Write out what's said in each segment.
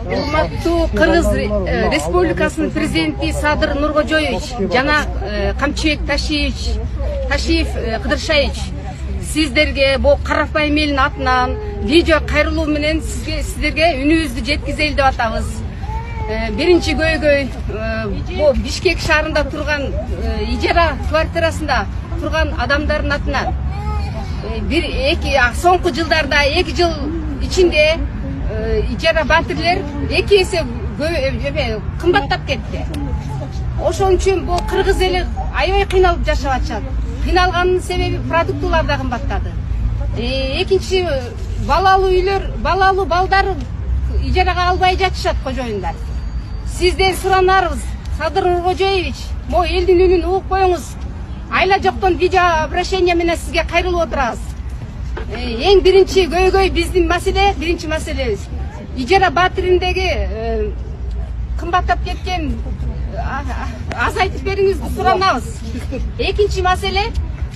Урматтуу Кыргыз Республикасынын президенти Садыр Нуркожоевич жана Камчыбек Ташиев Кыдыршаевич, сиздерге бул карапайым элдин атынан видео кайрылуу менен сиздерге үнүбүздү жеткизели деп атабыз. Биринчи көйгөй бул Бишкек шаарында турган ижара квартирасында турган адамдардын атынан соңку жылдарда 2 жыл ичинде ижара батирлер 2 эсе кымбаттап кетти. Ошон үчүн бул кыргыз эли аябай кыйналып жашап атышат. Кыйналганын себеби продуктылар да кымбаттады. Экинчи балалуу үйлөр, балалуу балдар ижарага албай жатышат кожоюндар. Сизден суранарбыз, Садыр Нуркожоевич, могу элдин үнүн угуп коюңуз. Айла жоктон видео обращение менен сизге кайрылып отурабыз. Эң биринчи көйгөй биздин биринчи маселебиз. Ижара батириндеги кымбаттап кеткен азайтып бериңизди суранабыз. Экинчи маселе,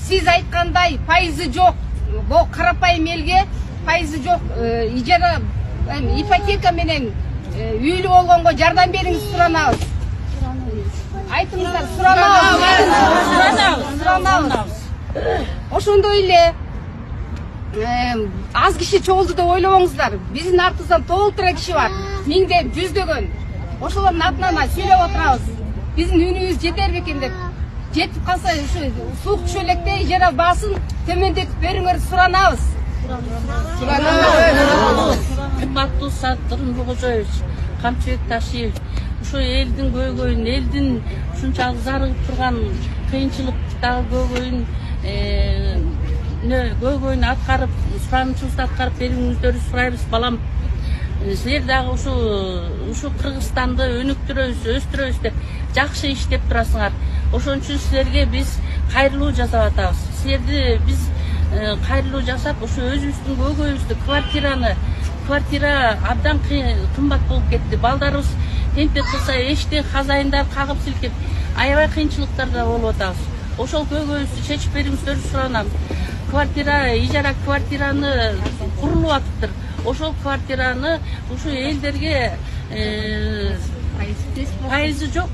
сиз айткандай пайызы жок, бул карапайым элге пайызы жок ижара ипотека менен үйлүү болгонго жардам бериңиз суранабыз. Айтыңыздар, суранабыз. Ошондой эле аз киши чогулду деп ойлобоңуздар. Биздин артыбыздан толтура киши бар. Миңдеп, жүздөгөн. Ошолордун атынан сүйлөп отурабыз. Биздин үнүбүз жетер бекен деп. Жетип калса ушу суук түшө электе ижара баасын төмөндөтүп бериңер суранабыз. Кымбаттуу Садыр Нуркожоевич, Камчыбек Ташиев, ушу элдин көйгөйүн, элдин ушунчалык зарыгып турган кыйынчылыктагы көйгөйүн аткарып, суранычыбызды аткарып бериңиздерди сурайбыз. Балам, силер дагы ушу Кыргызстанды өнүктүрөбүз, өстүрөбүз деп жакшы иштеп турасыңар. Ошон үчүн силерге биз кайрылуу жасап атабыз. Силерди биз кайрылуу жасап, ушу өзүбүздүн көйгөйүбүздү, квартира абдан кымбат болуп кетти. Балдарыбыз тентек кылса эшикти хазайындар кагып силкеп, аябай кыйынчылыктарда болуп атабыз. Ошол көйгөйүбүздү чечип бериңиздерди суранабыз. Ижара квартираны курулуп атыптыр. Ошол квартираны ушу элдерге пайызы жок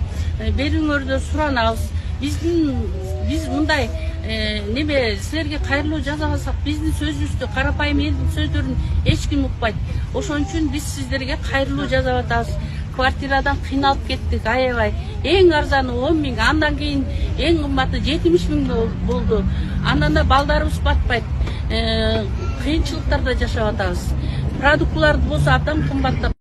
бериңерди суранабыз. Биз мындай силерге кайрылуу жасабасак, биздин сөзүбүздү, карапайым элдин сөздөрүн эч ким укпайт. Ошон үчүн биз сиздерге кайрылуу жасап атабыз. Квартирадан кыйналып кеттик аябай. Эң арзаны 10 000, андан кийин эң кымбаты 70 000 болду. Андан да балдарыбыз батпайт. Кыйынчылыктарда жашап атабыз. Продуктларды болсо абдан кымбаттап